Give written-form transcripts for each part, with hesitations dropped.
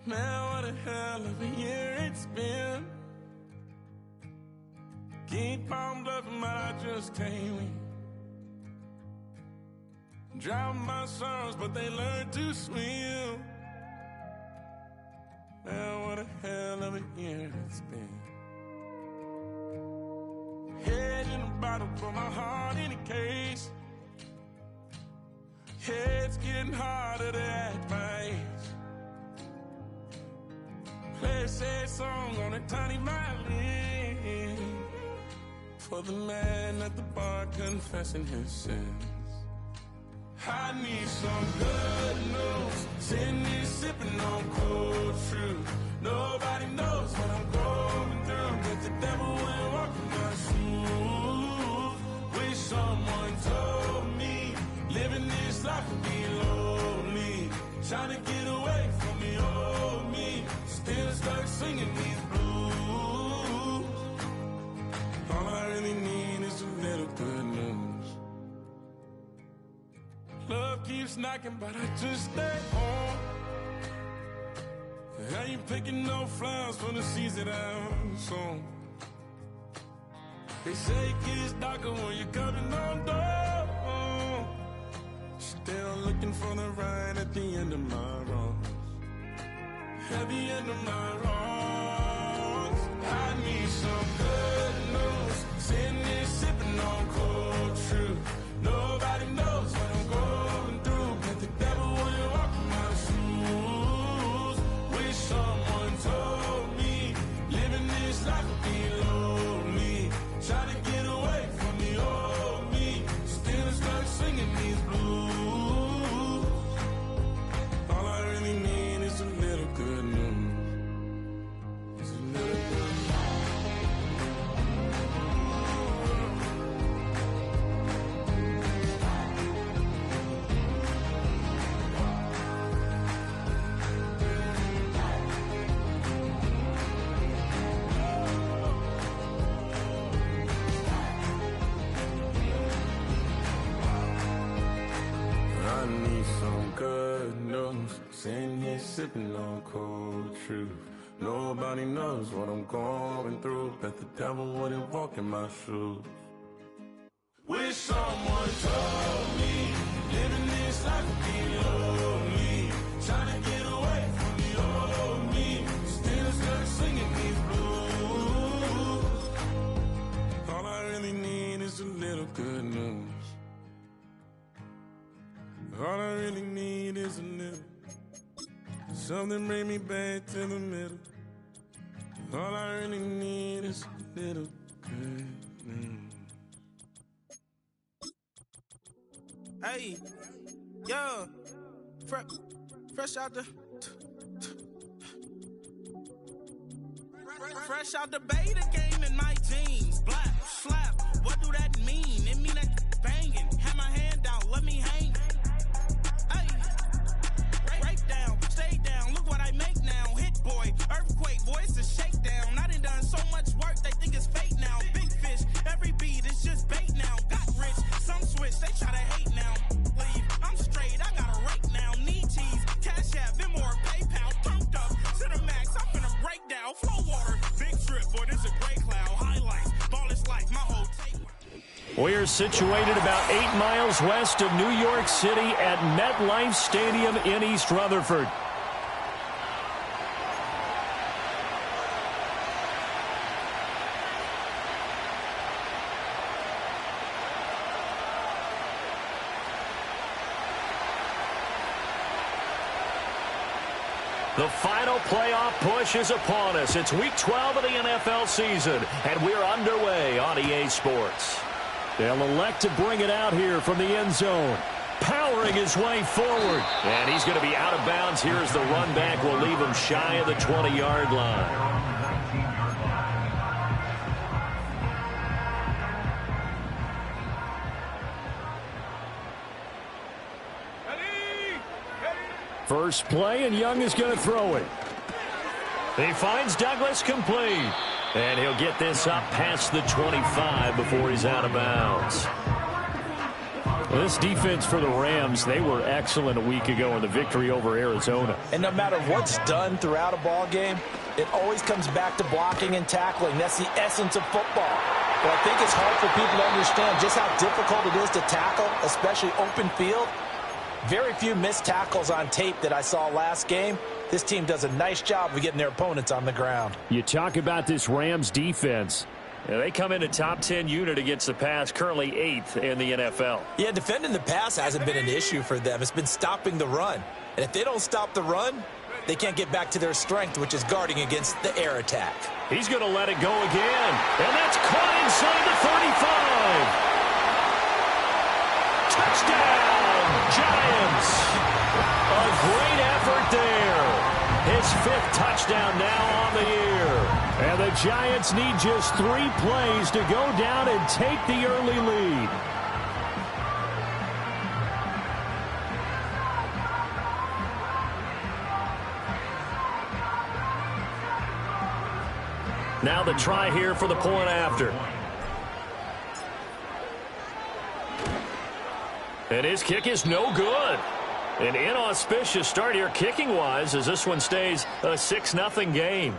Man, what a hell of a year it's been. Keep on bluffing, but I just can't win. Drown my sorrows, but they learn to swim. Man, what a hell of a year it's been. Head in a bottle, put my heart in a case. It's getting harder to act my age. Play a sad song on a tiny violin for the man at the bar confessing his sins. I need some good news. Sitting here sipping on cold truth. Nobody knows what I'm going through, but the devil will walk in my shoes. Wish someone told me living this life would be lonely. Trying to get away from the old me. Still stuck singing these blues. All I really need is a little good news. Love keeps knocking, but I just stay home. I ain't picking no flowers for the seeds that I'm sown. They say it gets darker when you're coming on door. Still looking for the right at the end of my road. At the end of my road, I need some good news. Sitting here sipping on cold truth. Nobody knows what I'm going through, but the devil will walk in my shoes. Wish someone told me living this life would be lonely. Try to get away from the old me. Still stuck singing these blues. All I really need is a little good news. It's a little good news. I need some good news. Sitting here sipping on cold truth. Nobody knows what I'm going through. Bet the devil wouldn't walk in my shoes. Wish someone told me living this life would be lonely. Trying to get away from the old me. Still stuck singing these blues. All I really need is a little good news. All I really need is a little. Something bring me back to the middle. All I really need is a little good news. Hey, yo, fresh out the fresh out the beta game in my jeans. Black, slap, what do that mean? It mean that banging. Have my hand out, let me hang. Hey, break down, stay down. Look what I make now. Hit boy, earthquake, voice is shakedown. I done so much work, they think it's fake now. Big fish, every beat is just bait now. Got rich, some switch, they try to hate now. Leave, I'm straight, I got a rake now. Need cheese, cash app, Venmo or PayPal. Pumped up to the max, I'm finna break down. Flow water, big trip, boy, this a gray cloud. Highlights, ball is life, my whole tape. We're situated about 8 miles west of New York City at MetLife Stadium in East Rutherford. The final playoff push is upon us. It's Week 12 of the NFL season, and we're underway on EA Sports. They'll elect to bring it out here from the end zone. Powering his way forward. And he's going to be out of bounds here as the run back will leave him shy of the 20-yard line. First play, and Young is going to throw it. He finds Douglas complete. And he'll get this up past the 25 before he's out of bounds. This defense for the Rams, they were excellent a week ago in the victory over Arizona. And no matter what's done throughout a ball game, it always comes back to blocking and tackling. That's the essence of football. But I think it's hard for people to understand just how difficult it is to tackle, especially open field. Very few missed tackles on tape that I saw last game. This team does a nice job of getting their opponents on the ground. You talk about this Rams defense. Yeah, they come in a top 10 unit against the pass, currently 8th in the NFL. Yeah, defending the pass hasn't been an issue for them. It's been stopping the run. And if they don't stop the run, they can't get back to their strength, which is guarding against the air attack. He's going to let it go again. And that's caught inside the 35. Touchdown, Giants. A great effort there. His 5th touchdown now on the year. And the Giants need just 3 plays to go down and take the early lead. Now the try here for the point after. And his kick is no good. An inauspicious start here kicking-wise as this one stays a 6-0 game.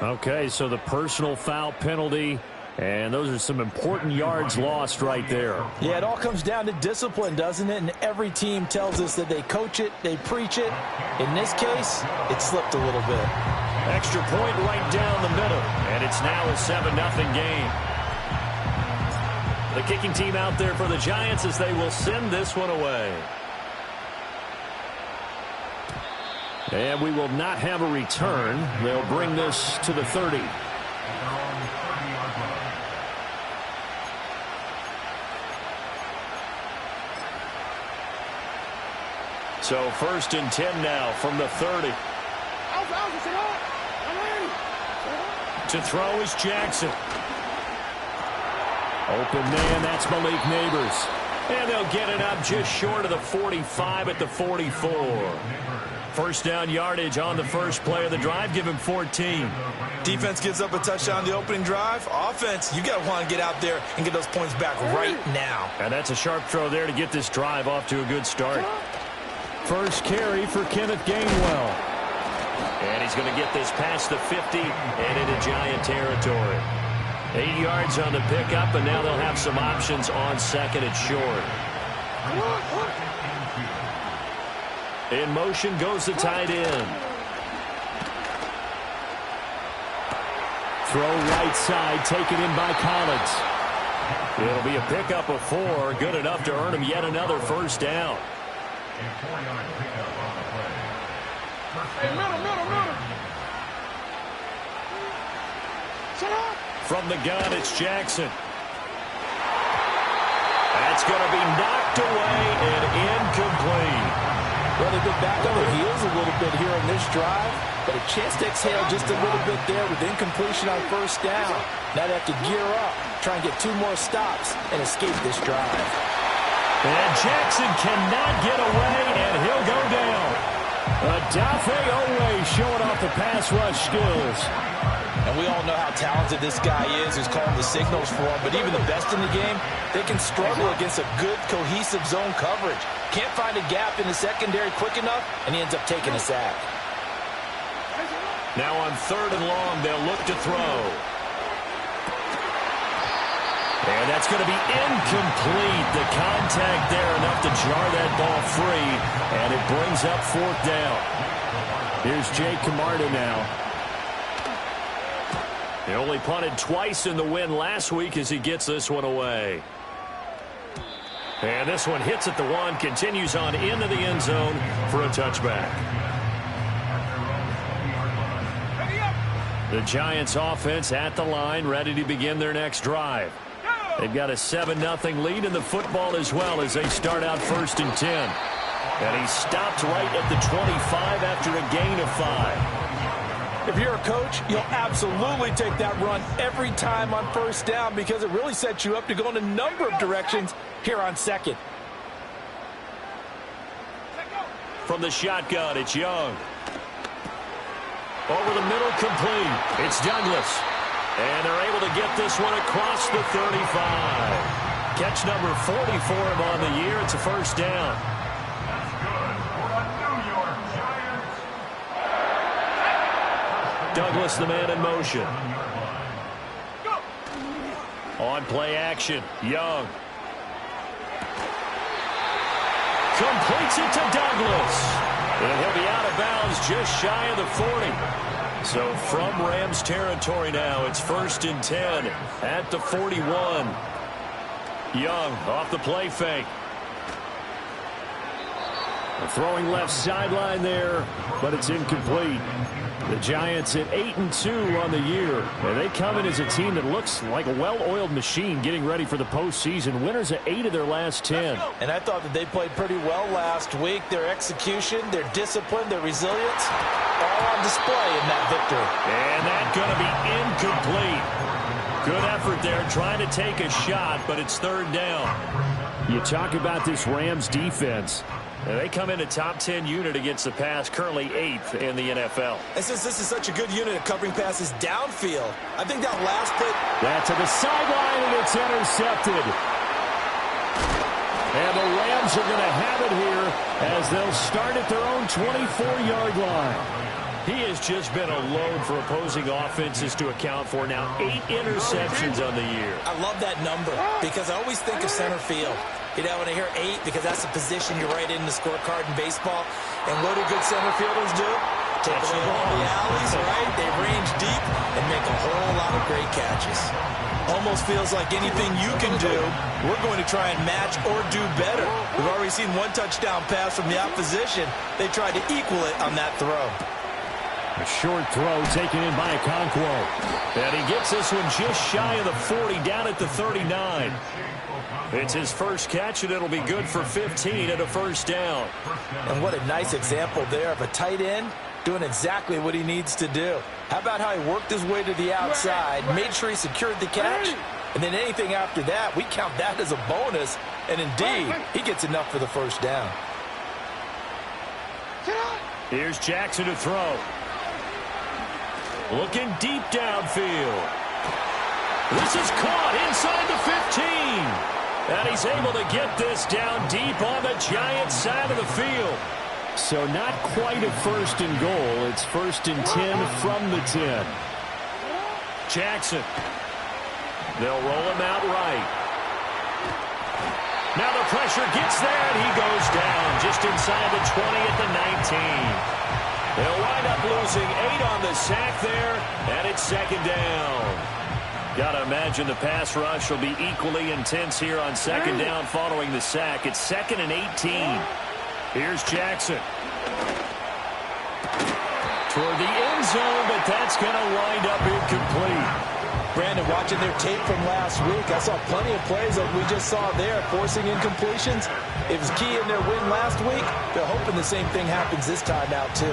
Okay, so the personal foul penalty, and those are some important yards lost right there. Yeah, it all comes down to discipline, doesn't it? And every team tells us that they coach it, they preach it. In this case, it slipped a little bit. Extra point right down the middle, and it's now a 7-0 game. The kicking team out there for the Giants as they will send this one away. And we will not have a return. They'll bring this to the 30. So 1st and 10 now from the 30. To throw is Jackson. Open man, that's Malik Neighbors. And they'll get it up just short of the 45 at the 44. First down yardage on the first play of the drive. Give him 14. Defense gives up a touchdown the opening drive. Offense, you got to want to get out there and get those points back right now. And that's a sharp throw there to get this drive off to a good start. First carry for Kenneth Gainwell. And he's going to get this past the 50 and into Giant territory. 8 yards on the pickup, and now they'll have some options on second and short. In motion goes the tight end. Throw right side, taken in by Collins. It'll be a pickup of 4, good enough to earn him yet another first down. From the gun, it's Jackson. That's going to be knocked away and incomplete. Well, they've been back on their heels a little bit here on this drive, but a chance to exhale just a little bit there with incompletion on first down. Now they have to gear up, try and get 2 more stops, and escape this drive. And Jackson cannot get away, and he'll go down. Odafe Oweh showing off the pass rush skills. And we all know how talented this guy is who's calling the signals for him, but even the best in the game, they can struggle against a good, cohesive zone coverage. Can't find a gap in the secondary quick enough, and he ends up taking a sack. Now on 3rd and long, they'll look to throw. And that's going to be incomplete. The contact there enough to jar that ball free, and it brings up 4th down. Here's Jake Camarda now. He only punted twice in the win last week as he gets this one away. And this one hits at the 1, continues on into the end zone for a touchback. The Giants offense at the line, ready to begin their next drive. They've got a 7-0 lead in the football as well as they start out 1st and 10. And he stopped right at the 25 after a gain of 5. If you're a coach, you'll absolutely take that run every time on first down because it really sets you up to go in a number of directions here on second. From the shotgun, it's Young. Over the middle, complete. It's Douglas. And they're able to get this one across the 35. Catch number 40 for him on the year. It's a first down. Douglas, the man in motion. On play action, Young. Completes it to Douglas. And he'll be out of bounds just shy of the 40. So from Rams territory now, it's 1st and 10 at the 41. Young off the play fake. Throwing left sideline there, but it's incomplete. The Giants at 8-2 on the year. And they come in as a team that looks like a well-oiled machine getting ready for the postseason. Winners of 8 of their last 10. And I thought that they played pretty well last week. Their execution, their discipline, their resilience, all on display in that victory. And that's going to be incomplete. Good effort there trying to take a shot, but it's 3rd down. You talk about this Rams defense. They come in a top 10 unit against the pass, currently 8th in the NFL. And since this is such a good unit at covering passes downfield, I think that last play... That to the sideline, and it's intercepted. And the Rams are going to have it here as they'll start at their own 24-yard line. He has just been a load for opposing offenses to account for. Now 8 interceptions on the year. I love that number because I always think of center field. You know, when I hear 8, because that's the position you write in the scorecard in baseball. And what do good center fielders do? Take it along the alleys, right? They range deep and make a whole lot of great catches. Almost feels like anything you can do, we're going to try and match or do better. We've already seen one touchdown pass from the opposition. They tried to equal it on that throw. A short throw taken in by Okonkwo. And he gets this one just shy of the 40, down at the 39. It's his first catch, and it'll be good for 15 at a first down. And what a nice example there of a tight end doing exactly what he needs to do. How about how he worked his way to the outside, made sure he secured the catch, and then anything after that, we count that as a bonus. And indeed, he gets enough for the first down. Here's Jackson to throw. Looking deep downfield. This is caught inside the 15. And he's able to get this down deep on the Giants side of the field. So not quite a 1st and goal. It's 1st and 10 from the 10. Jackson. They'll roll him out right. Now the pressure gets there, and he goes down just inside the 20 at the 19. They'll wind up losing 8 on the sack there, and it's 2nd down. Got to imagine the pass rush will be equally intense here on 2nd down following the sack. It's 2nd and 18. Here's Jackson. Toward the end zone, but that's going to wind up incomplete. Brandon, watching their tape from last week, I saw plenty of plays like we just saw there, forcing incompletions. It was key in their win last week. They're hoping the same thing happens this time out, too.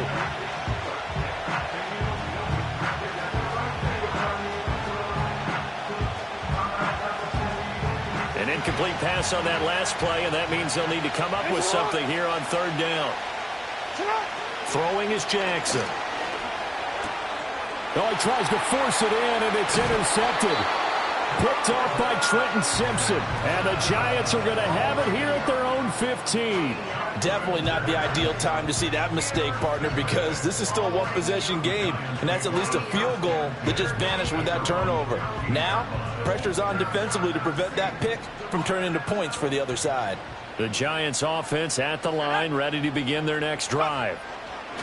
An incomplete pass on that last play, and that means they'll need to come up with something here on 3rd down. Throwing is Jackson. Oh, he tries to force it in, and it's intercepted. Picked off by Trenton Simpson. And the Giants are going to have it here at their own 15. Definitely not the ideal time to see that mistake, partner, because this is still a one-possession game, and that's at least a field goal that just vanished with that turnover. Now, pressure's on defensively to prevent that pick from turning into points for the other side. The Giants offense at the line, ready to begin their next drive.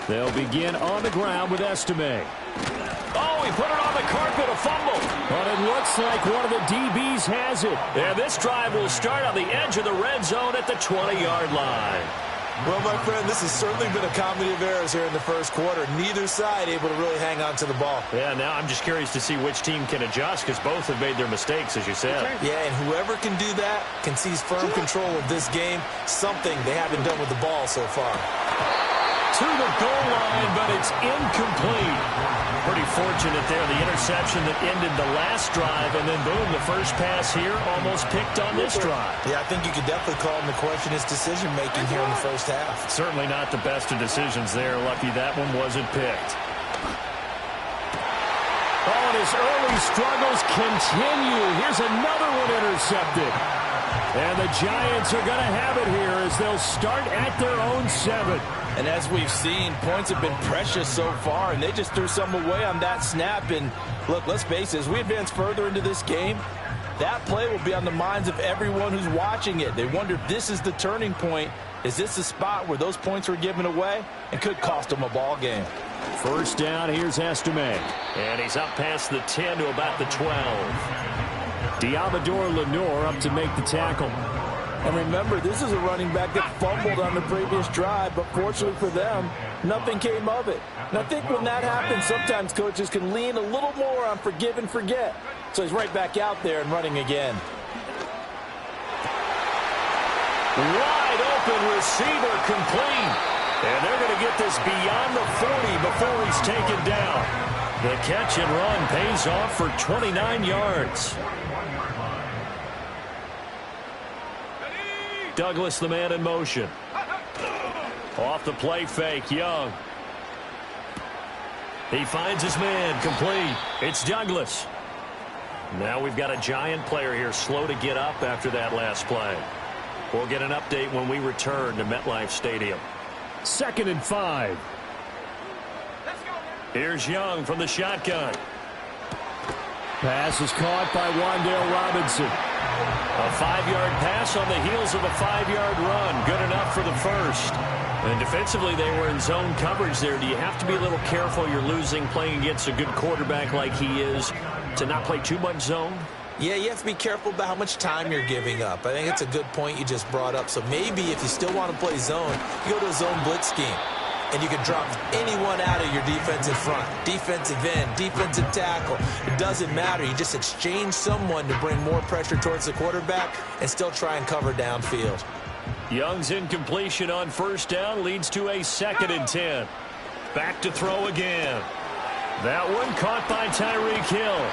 They'll begin on the ground with Estime. Oh, he put it on the carpet, a fumble. But it looks like one of the DBs has it. And this drive will start on the edge of the red zone at the 20-yard line. Well, my friend, this has certainly been a comedy of errors here in the first quarter. Neither side able to really hang on to the ball. Yeah, now I'm just curious to see which team can adjust because both have made their mistakes, as you said. Yeah, and whoever can do that can seize firm control of this game, something they haven't done with the ball so far. To the goal line, but it's incomplete. Pretty fortunate there, the interception that ended the last drive, and then boom, the first pass here almost picked on this drive. Yeah, I think you could definitely call him the question his decision-making here in the first half. Certainly not the best of decisions there. Lucky that one wasn't picked. Oh, and his early struggles continue. Here's another one intercepted. And the Giants are going to have it here as they'll start at their own 7. And as we've seen, points have been precious so far, and they just threw some away on that snap. And look, let's face it, as we advance further into this game, that play will be on the minds of everyone who's watching it. They wonder if this is the turning point. Is this the spot where those points were given away and could cost them a ball game? First down, here's Estime. And he's up past the 10 to about the 12. Diamador Lenore up to make the tackle. And remember, this is a running back that fumbled on the previous drive, but fortunately for them, nothing came of it. And I think when that happens, sometimes coaches can lean a little more on forgive and forget. So he's right back out there and running again. Wide open receiver complete. And they're going to get this beyond the 40 before he's taken down. The catch and run pays off for 29 yards. Douglas, the man in motion. Off the play fake, Young. He finds his man, complete. It's Douglas. Now we've got a Giant player here slow to get up after that last play. We'll get an update when we return to MetLife Stadium. 2nd and 5. Here's Young from the shotgun. Pass is caught by Wan'Dale Robinson. A 5-yard pass on the heels of a 5-yard run. Good enough for the first. And defensively, they were in zone coverage there. Do you have to be a little careful? You're losing playing against a good quarterback like he is to not play too much zone? Yeah, you have to be careful about how much time you're giving up. I think it's a good point you just brought up. So maybe if you still want to play zone, you go to a zone blitz scheme. And you can drop anyone out of your defensive front. Defensive end, defensive tackle. It doesn't matter. You just exchange someone to bring more pressure towards the quarterback and still try and cover downfield. Young's incompletion on first down leads to a 2nd and 10. Back to throw again. That one caught by Tyreek Hill.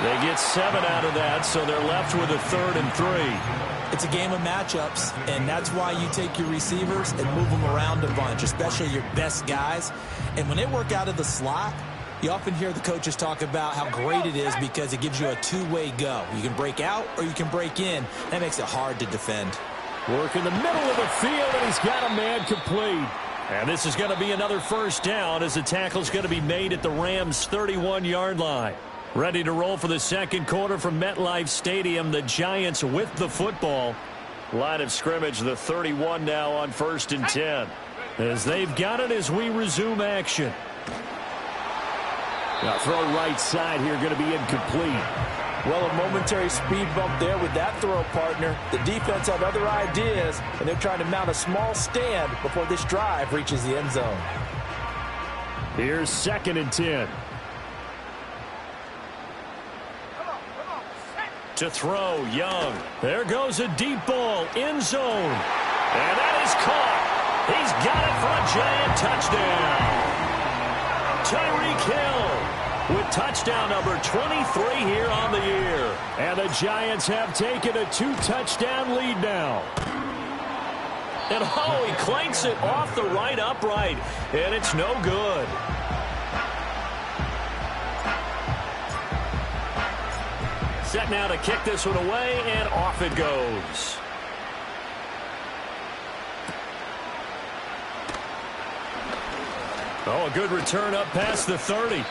They get 7 out of that, so they're left with a 3rd and 3. It's a game of matchups, and that's why you take your receivers and move them around a bunch, especially your best guys. And when they work out of the slot, you often hear the coaches talk about how great it is because it gives you a two-way go. You can break out or you can break in. That makes it hard to defend. Work in the middle of the field, and he's got a man complete. And this is going to be another first down as the tackle's going to be made at the Rams' 31-yard line. Ready to roll for the second quarter from MetLife Stadium. The Giants with the football. Line of scrimmage, the 31 now on 1st and 10. As they've got it as we resume action. Now throw right side here, going to be incomplete. Well, a momentary speed bump there with that throw, partner. The defense had other ideas, and they're trying to mount a small stand before this drive reaches the end zone. Here's 2nd and 10. To throw, Young. There goes a deep ball, end zone. And that is caught. He's got it for a Giant touchdown. Tyreek Hill with touchdown number 23 here on the year. And the Giants have taken a 2-touchdown lead now. And oh, he clanks it off the right upright. And it's no good. Set now to kick this one away, and off it goes. Oh, a good return up past the 30.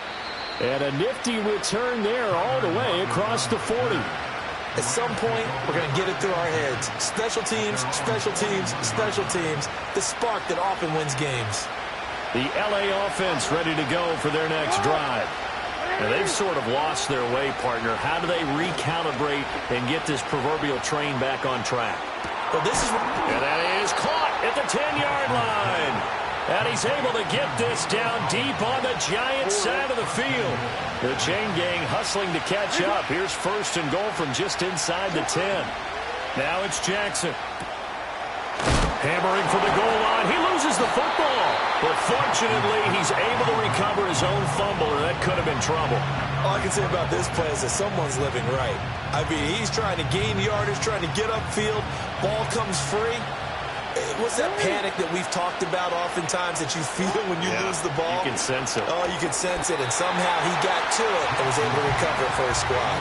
And a nifty return there all the way across the 40. At some point, we're going to get it through our heads. Special teams, special teams, special teams. The spark that often wins games. The LA offense ready to go for their next drive. And they've sort of lost their way, partner. How do they recalibrate and get this proverbial train back on track? Well, this is... And that is caught at the 10-yard line. And he's able to get this down deep on the Giants side of the field. The chain gang hustling to catch up. Here's 1st and goal from just inside the 10. Now it's Jackson. Hammering for the goal line. He loses the football. But fortunately, he's able to recover his own fumble, or that could have been trouble. All I can say about this play is that someone's living right. I mean, he's trying to gain yardage, trying to get upfield. Ball comes free. What's that panic that we've talked about oftentimes that you feel when you lose the ball? You can sense it. Oh, you can sense it. And somehow he got to it and was able to recover it for his squad.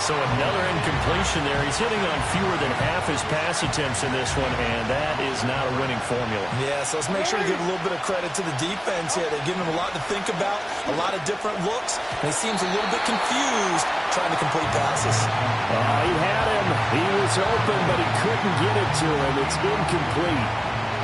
So another incompletion there. He's hitting on fewer than half his pass attempts in this one, and that is not a winning formula. Yeah, so let's make sure to give a little bit of credit to the defense here. They've given him a lot to think about, a lot of different looks, and he seems a little bit confused trying to complete passes. He had him. He was open, but he couldn't get it to him. It's incomplete.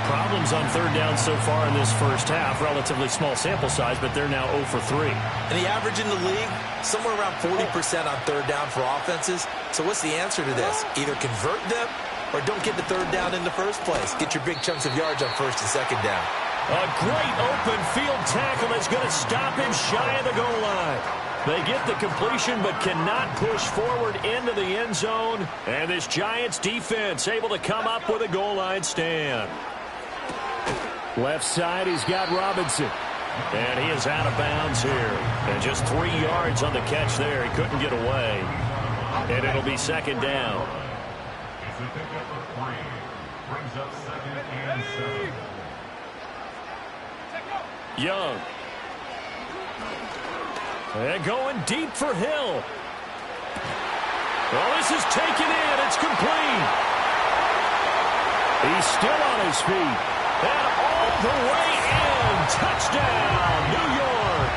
Problems on third down so far in this first half. Relatively small sample size, but they're now 0 for 3. And the average in the league, somewhere around 40% on third down for offenses. So what's the answer to this? Either convert them or don't get the third down in the first place. Get your big chunks of yards on first and second down. A great open field tackle that's going to stop him shy of the goal line. They get the completion but cannot push forward into the end zone. And this Giants defense able to come up with a goal line stand. Left side, he's got Robinson. And he is out of bounds here. And just 3 yards on the catch there. He couldn't get away. And it'll be second down. Young. And going deep for Hill. Well, this is taken in. It's complete. He's still on his feet. And all the way in. Touchdown, New York.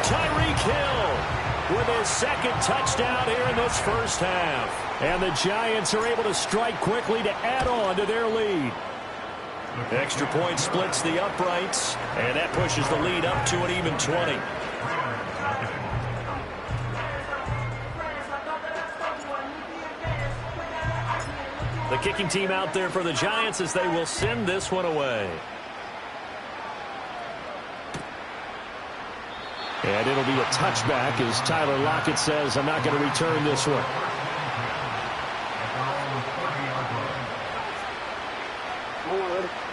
Tyreek Hill with his second touchdown here in this first half. And the Giants are able to strike quickly to add on to their lead. Extra point splits the uprights, and that pushes the lead up to an even 20. The kicking team out there for the Giants as they will send this one away. And it'll be a touchback as Tyler Lockett says, I'm not going to return this one.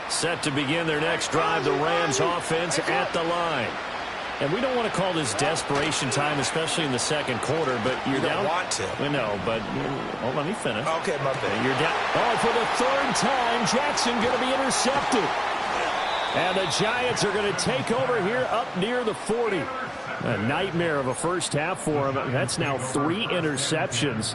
Set to begin their next drive, the Rams offense at the line. And we don't want to call this desperation time, especially in the second quarter, but you're down. You don't want to. I know, but let me finish. Okay, my bad. You're down. Oh, for the third time, Jackson going to be intercepted. And the Giants are going to take over here up near the 40. A nightmare of a first half for him. That's now 3 interceptions.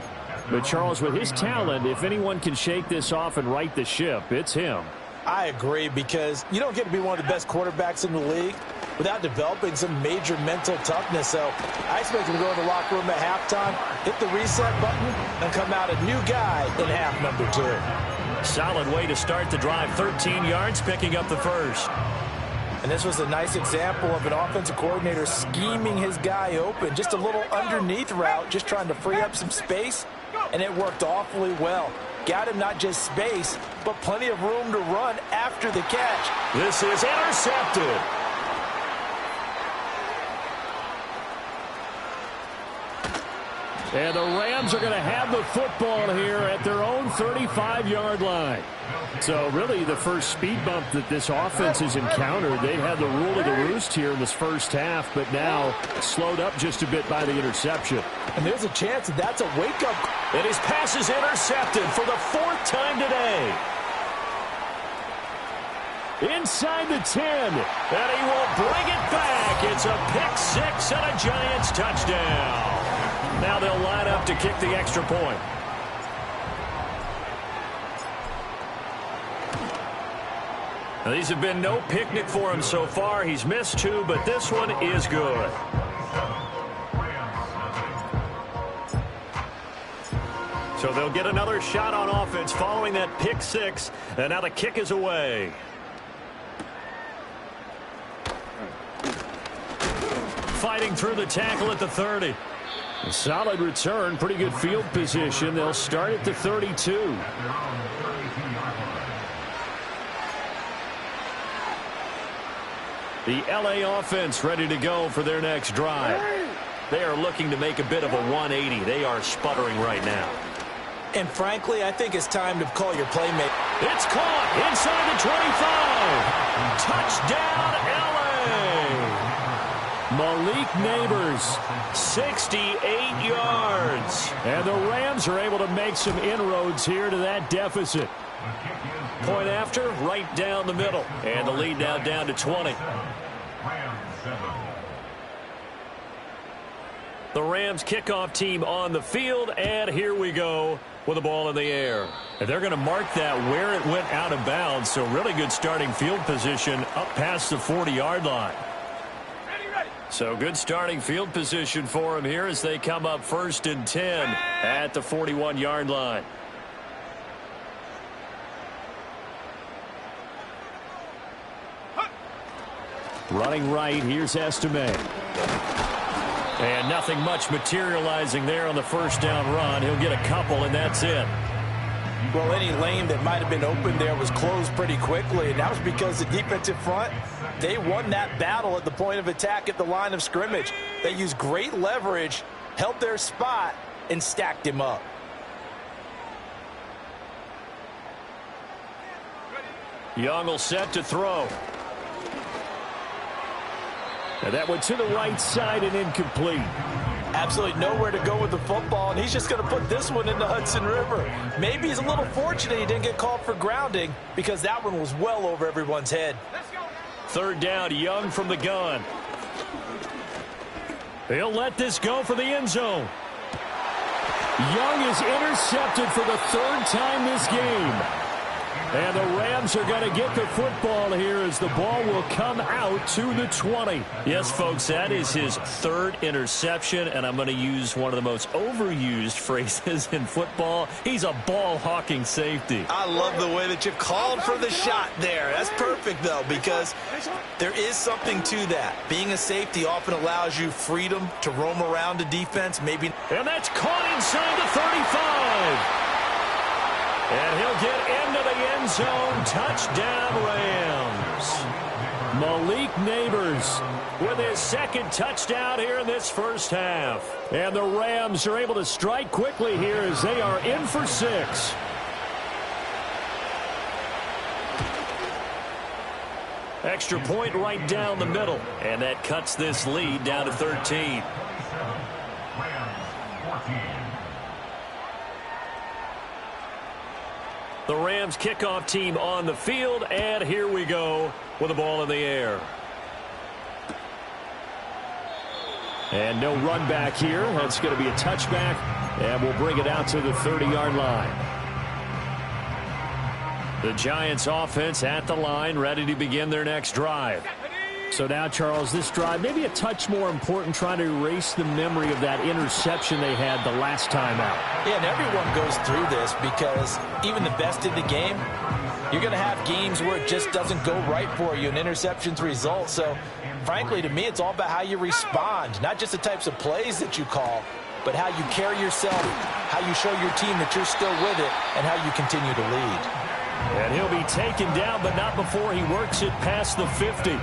But Charles, with his talent, if anyone can shake this off and right the ship, it's him. I agree, because you don't get to be one of the best quarterbacks in the league without developing some major mental toughness. So I expect him to go in the locker room at halftime, hit the reset button, and come out a new guy in half number 2. Solid way to start the drive. 13 yards, picking up the first. And this was a nice example of an offensive coordinator scheming his guy open. Just a little underneath route, just trying to free up some space, and it worked awfully well. Got him not just space, but plenty of room to run after the catch. This is intercepted. And the Rams are going to have the football here at their own 35-yard line. So really the first speed bump that this offense has encountered. They had the rule of the roost here in this first half, but now slowed up just a bit by the interception. And there's a chance that that's a wake-up. And his pass is intercepted for the 4th time today. Inside the 10, and he will bring it back. It's a pick 6 and a Giants touchdown. Now they'll line up to kick the extra point. Now, these have been no picnic for him so far. He's missed 2, but this one is good. So they'll get another shot on offense following that pick 6, and now the kick is away. Fighting through the tackle at the 30. A solid return, pretty good field position. They'll start at the 32. The LA offense ready to go for their next drive. They are looking to make a bit of a 180. They are sputtering right now. And frankly, I think it's time to call your playmaker. It's caught inside the 25. Touchdown, LA. Malik Neighbors, 68 yards. And the Rams are able to make some inroads here to that deficit. Point after, right down the middle. And the lead now down to 20. The Rams kickoff team on the field, and here we go with the ball in the air. And they're going to mark that where it went out of bounds, so really good starting field position up past the 40-yard line. So good starting field position for them here as they come up 1st and 10 at the 41-yard line. Running right, here's Estime. And nothing much materializing there on the first down run. He'll get a couple, and that's it. Well, any lane that might have been open there was closed pretty quickly, and that was because the defensive front, they won that battle at the point of attack at the line of scrimmage. They used great leverage, held their spot, and stacked him up. Young will set to throw. And that went to the right side and incomplete. Absolutely nowhere to go with the football, and he's just going to put this one in the Hudson River. Maybe he's a little fortunate he didn't get called for grounding because that one was well over everyone's head. 3rd down, Young from the gun. He'll let this go for the end zone. Young is intercepted for the 3rd time this game. And the Rams are going to get the football here as the ball will come out to the 20. Yes, folks, that is his 3rd interception, and I'm going to use one of the most overused phrases in football. He's a ball-hawking safety. I love the way that you called for the shot there. That's perfect, though, because there is something to that. Being a safety often allows you freedom to roam around the defense. Maybe. And that's caught inside the 35. And he'll get into the end zone. Touchdown, Rams. Malik Neighbors with his 2nd touchdown here in this first half. And the Rams are able to strike quickly here as they are in for 6. Extra point right down the middle. And that cuts this lead down to 13. The Rams kickoff team on the field, and here we go with the ball in the air. And no run back here. That's going to be a touchback, and we'll bring it out to the 30-yard line. The Giants offense at the line, ready to begin their next drive. So now, Charles, this drive maybe a touch more important, trying to erase the memory of that interception they had the last time out. Yeah, and everyone goes through this because even the best in the game, you're going to have games where it just doesn't go right for you, and interceptions result. So, frankly, to me, it's all about how you respond, not just the types of plays that you call, but how you carry yourself, how you show your team that you're still with it, and how you continue to lead. And he'll be taken down, but not before he works it past the 50.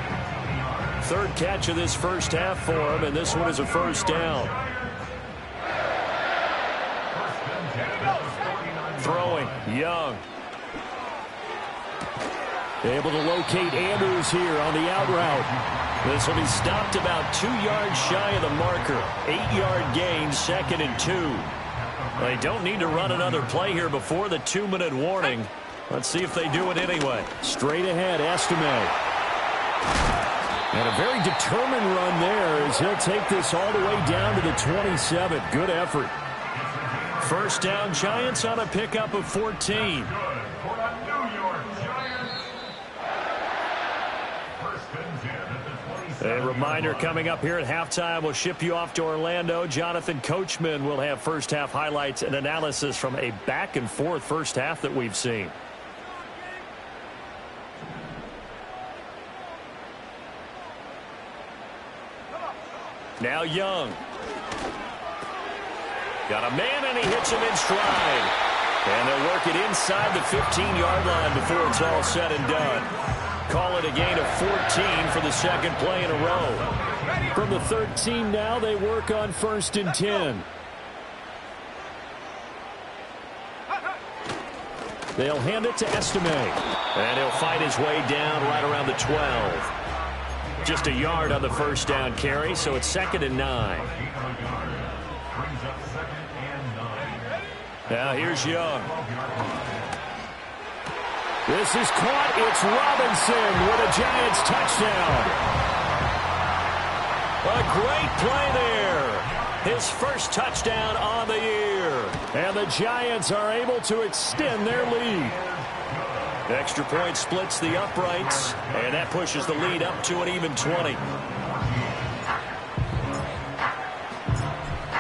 3rd catch of this first half for him, and this one is a first down. Throwing, Young. Able to locate Andrews here on the out route. This will be stopped about 2 yards shy of the marker. 8-yard gain, 2nd and 2. They don't need to run another play here before the 2-minute warning. Let's see if they do it anyway. Straight ahead, Estime. And a very determined run there as he'll take this all the way down to the 27. Good effort. First down, Giants on a pickup of 14. A reminder coming up here at halftime, we'll ship you off to Orlando. Jonathan Coachman will have first half highlights and analysis from a back and forth first half that we've seen. Now Young. Got a man, and he hits him in stride. And they'll work it inside the 15-yard line before it's all said and done. Call it a gain of 14 for the 2nd play in a row. From the 13 now, they work on 1st and 10. They'll hand it to Estime. And he'll fight his way down right around the 12. Just a yard on the first down carry, so it's 2nd and 9. Now here's Young. This is caught. It's Robinson with a Giants touchdown. A great play there. his first touchdown on the year. And the Giants are able to extend their lead. Extra point splits the uprights, and that pushes the lead up to an even 20.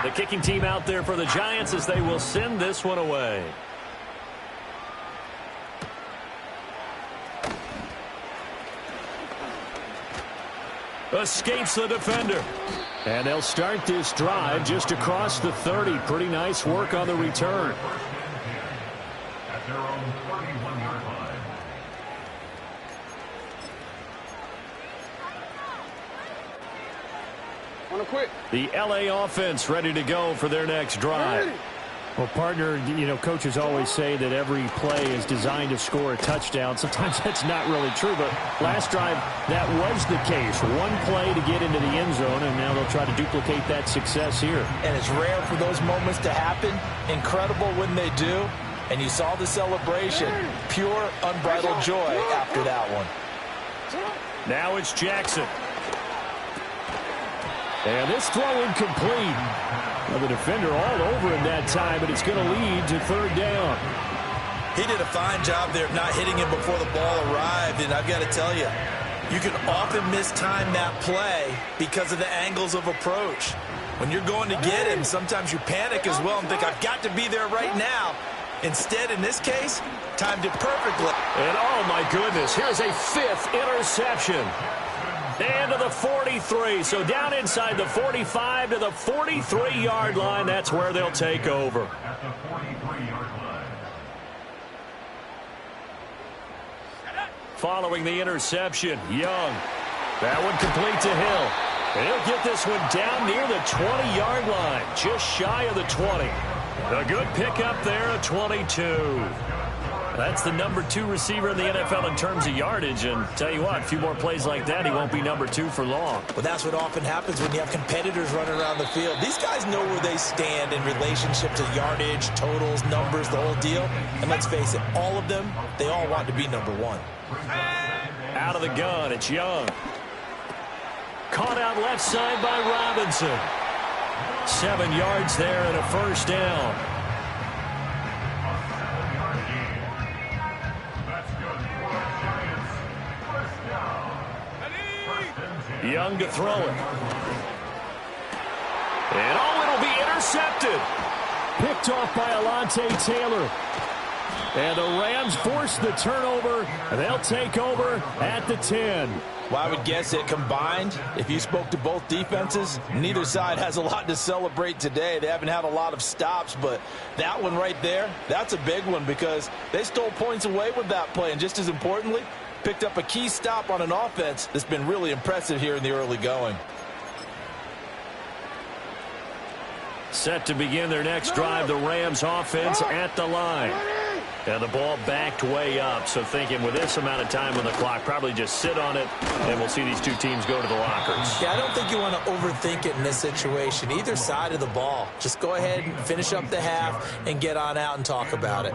The kicking team out there for the Giants as they will send this one away. Escapes the defender. And they'll start this drive just across the 30. Pretty nice work on the return. At their own 31-yard line. The LA offense ready to go for their next drive. Well, partner, you know, coaches always say that every play is designed to score a touchdown. Sometimes that's not really true, but last drive, that was the case. One play to get into the end zone, and now they'll try to duplicate that success here. And it's rare for those moments to happen. Incredible when they do. And you saw the celebration. Pure, unbridled joy after that one. Now it's Jackson. And this throw incomplete. Well, the defender all over him that time, but it's going to lead to third down. He did a fine job there of not hitting him before the ball arrived, and I've got to tell you, you can often mistime that play because of the angles of approach. When you're going to get him, sometimes you panic as well and think, I've got to be there right now. Instead, in this case, timed it perfectly. And oh my goodness, here's a fifth interception. And to the 43, so down inside the 45 to the 43-yard line. That's where they'll take over. At the 43-yard line. Following the interception, Young. That one complete to Hill. And he'll get this one down near the 20-yard line, just shy of the 20. A good pickup there, a 22. That's the number 2 receiver in the NFL in terms of yardage. And tell you what, a few more plays like that, he won't be number 2 for long. Well, that's what often happens when you have competitors running around the field. These guys know where they stand in relationship to yardage, totals, numbers, the whole deal. And let's face it, all of them, they all want to be number 1. Out of the gun, it's Young. Caught out left side by Robinson. 7 yards there and a first down. Young to throw it. And oh, it'll be intercepted. Picked off by Alontae Taylor. And the Rams force the turnover. They'll take over at the 10. Well, I would guess that combined, if you spoke to both defenses, neither side has a lot to celebrate today. They haven't had a lot of stops, but that one right there, that's a big one because they stole points away with that play. And just as importantly, picked up a key stop on an offense that's been really impressive here in the early going. Set to begin their next drive, the Rams offense at the line. And the ball backed way up, so thinking with this amount of time on the clock, probably just sit on it, and we'll see these two teams go to the lockers. Yeah, I don't think you want to overthink it in this situation. Either side of the ball. Just go ahead and finish up the half and get on out and talk about it.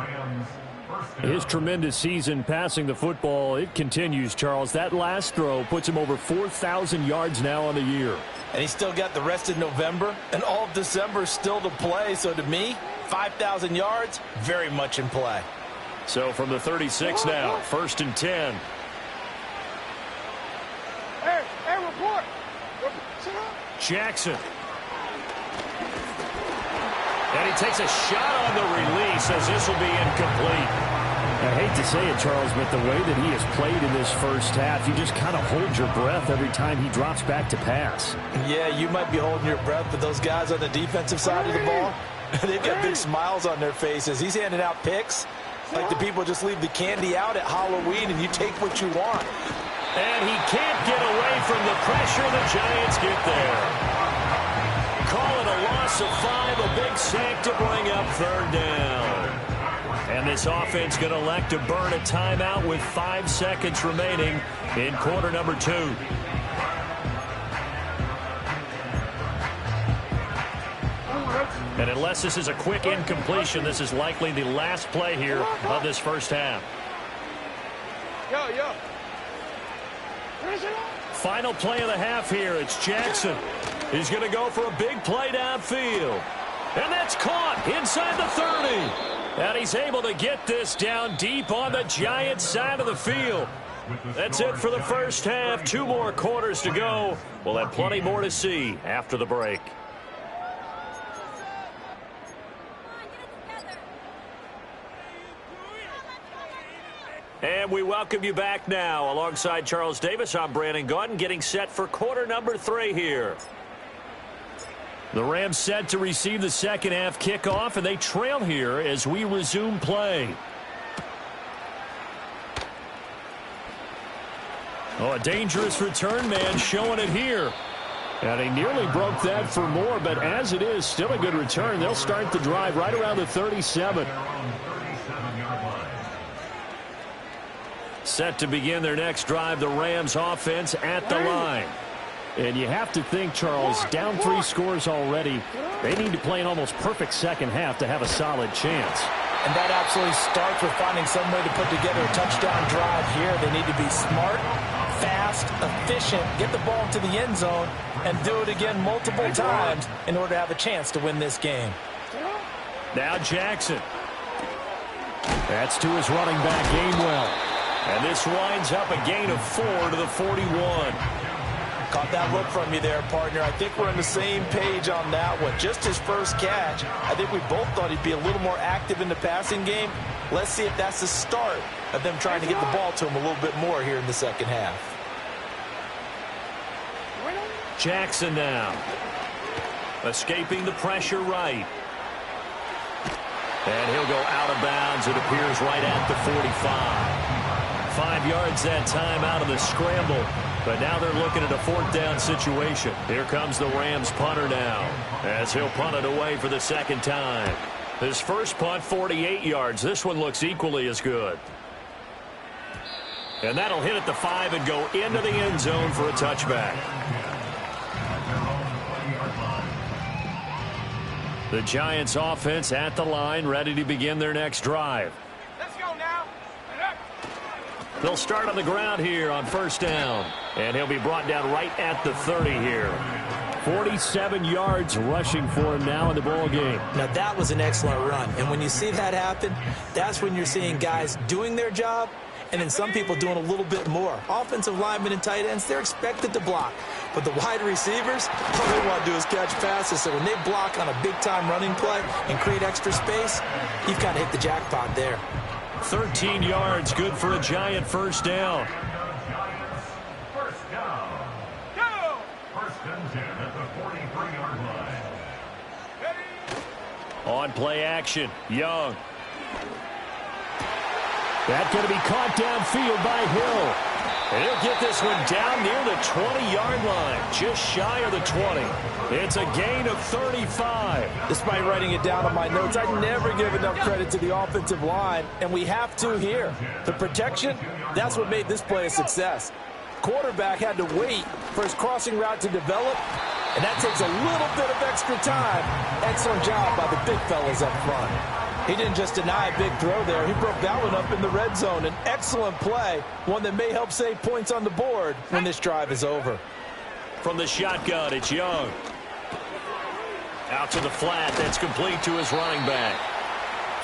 His tremendous season passing the football, it continues, Charles. That last throw puts him over 4,000 yards now on the year. And he's still got the rest of November and all of December still to play. So to me, 5,000 yards, very much in play. So from the 36 now, 1st and 10. Hey, report. Jackson. And he takes a shot on the release as this will be incomplete. I hate to say it, Charles, but the way that he has played in this first half, you just kind of hold your breath every time he drops back to pass. Yeah, you might be holding your breath, but those guys on the defensive side of the ball, they've got big smiles on their faces. He's handing out picks like the people just leave the candy out at Halloween and you take what you want. And he can't get away from the pressure. The Giants get there. Call it a loss of 5, a big sack to bring up third down. And this offense going to elect to burn a timeout with 5 seconds remaining in quarter number 2. And unless this is a quick incompletion, this is likely the last play here of this first half. Yo. Final play of the half here. It's Jackson. He's going to go for a big play downfield. And that's caught inside the 30. And he's able to get this down deep on the Giants side of the field. That's it for the first half. 2 more quarters to go. We'll have plenty more to see after the break. And we welcome you back now. Alongside Charles Davis, I'm Brandon Gaudin, getting set for quarter number 3 here. The Rams set to receive the second half kickoff, and they trail here as we resume play. Oh, a dangerous return man showing it here. And he nearly broke that for more, but as it is, still a good return. They'll start the drive right around the 37. Set to begin their next drive, the Rams offense at the line. And you have to think, Charles, down 3 scores already. They need to play an almost perfect second half to have a solid chance. And that absolutely starts with finding some way to put together a touchdown drive here. They need to be smart, fast, efficient, get the ball to the end zone, and do it again multiple times in order to have a chance to win this game. Now Jackson. That's to his running back, Gainwell. And this winds up a gain of 4 to the 41. Caught that look from you there, partner. I think we're on the same page on that one. Just his first catch. I think we both thought he'd be a little more active in the passing game. Let's see if that's the start of them trying to get the ball to him a little bit more here in the second half. Jackson now. Escaping the pressure right. And he'll go out of bounds, it appears, right at the 45. 5 yards that time out of the scramble. But now they're looking at a 4th down situation. Here comes the Rams punter now, as he'll punt it away for the second time. His first punt, 48 yards. This one looks equally as good. And that'll hit at the 5 and go into the end zone for a touchback. The Giants offense at the line, ready to begin their next drive. Let's go now. They'll start on the ground here on first down. And he'll be brought down right at the 30 here. 47 yards rushing for him now in the ball game. Now that was an excellent run. And when you see that happen, that's when you're seeing guys doing their job and then some people doing a little bit more. Offensive linemen and tight ends, they're expected to block. But the wide receivers, all they want to do is catch passes. So when they block on a big-time running play and create extra space, you've kind of hit the jackpot there. 13 yards, good for a Giant first down. First down. Go! First and 10 at the 43-yard line. On play action, Young. That's going to be caught downfield by Hill. And he'll get this one down near the 20-yard line, just shy of the 20. It's a gain of 35. Despite writing it down on my notes, I never give enough credit to the offensive line, and we have to here. The protection, that's what made this play a success. Quarterback had to wait for his crossing route to develop, and that takes a little bit of extra time. Excellent job by the big fellas up front. He didn't just deny a big throw there. He broke that one up in the red zone. An excellent play, one that may help save points on the board when this drive is over. From the shotgun, it's Young. Out to the flat, that's complete to his running back.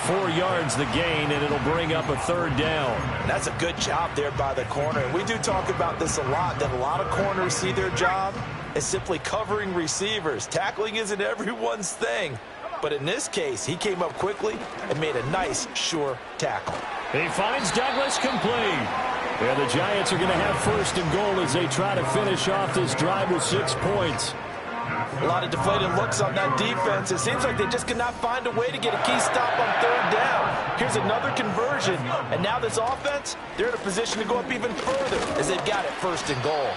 4 yards the gain, and it'll bring up a third down. That's a good job there by the corner. We do talk about this a lot, that a lot of corners see their job as simply covering receivers. Tackling isn't everyone's thing. But in this case, he came up quickly and made a nice, sure tackle. He finds Douglas complete. And the Giants are going to have first and goal as they try to finish off this drive with 6 points. A lot of deflated looks on that defense. It seems like they just could not find a way to get a key stop on third down. Here's another conversion. And now this offense, they're in a position to go up even further as they've got it first and goal.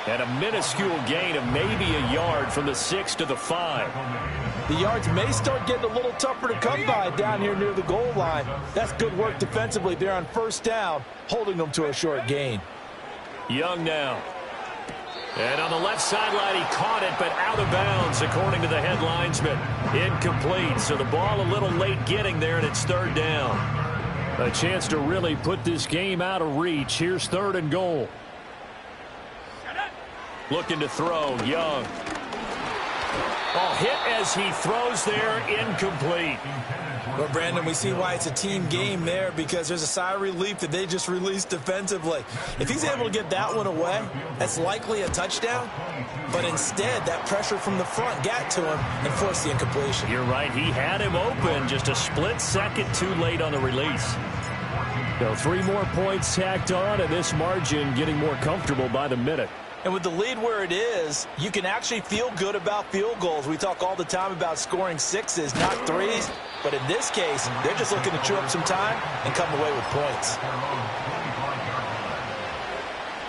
And a minuscule gain of maybe a yard from the 6 to the 5. The yards may start getting a little tougher to come by down here near the goal line. That's good work defensively there on first down, holding them to a short gain. Young now. And on the left sideline, he caught it, but out of bounds, according to the head linesman. Incomplete, so the ball a little late getting there, and it's third down. A chance to really put this game out of reach. Here's third and goal. Looking to throw, Young. Oh, hit as he throws there, incomplete. Well, Brandon, we see why it's a team game there, because there's a sigh of relief that they just released defensively. If he's able to get that one away, that's likely a touchdown. But instead, that pressure from the front got to him and forced the incompletion. You're right. He had him open, just a split second too late on the release. So 3 more points tacked on, and this margin getting more comfortable by the minute. And with the lead where it is, you can actually feel good about field goals. We talk all the time about scoring 6s, not 3s. But in this case, they're just looking to chew up some time and come away with points.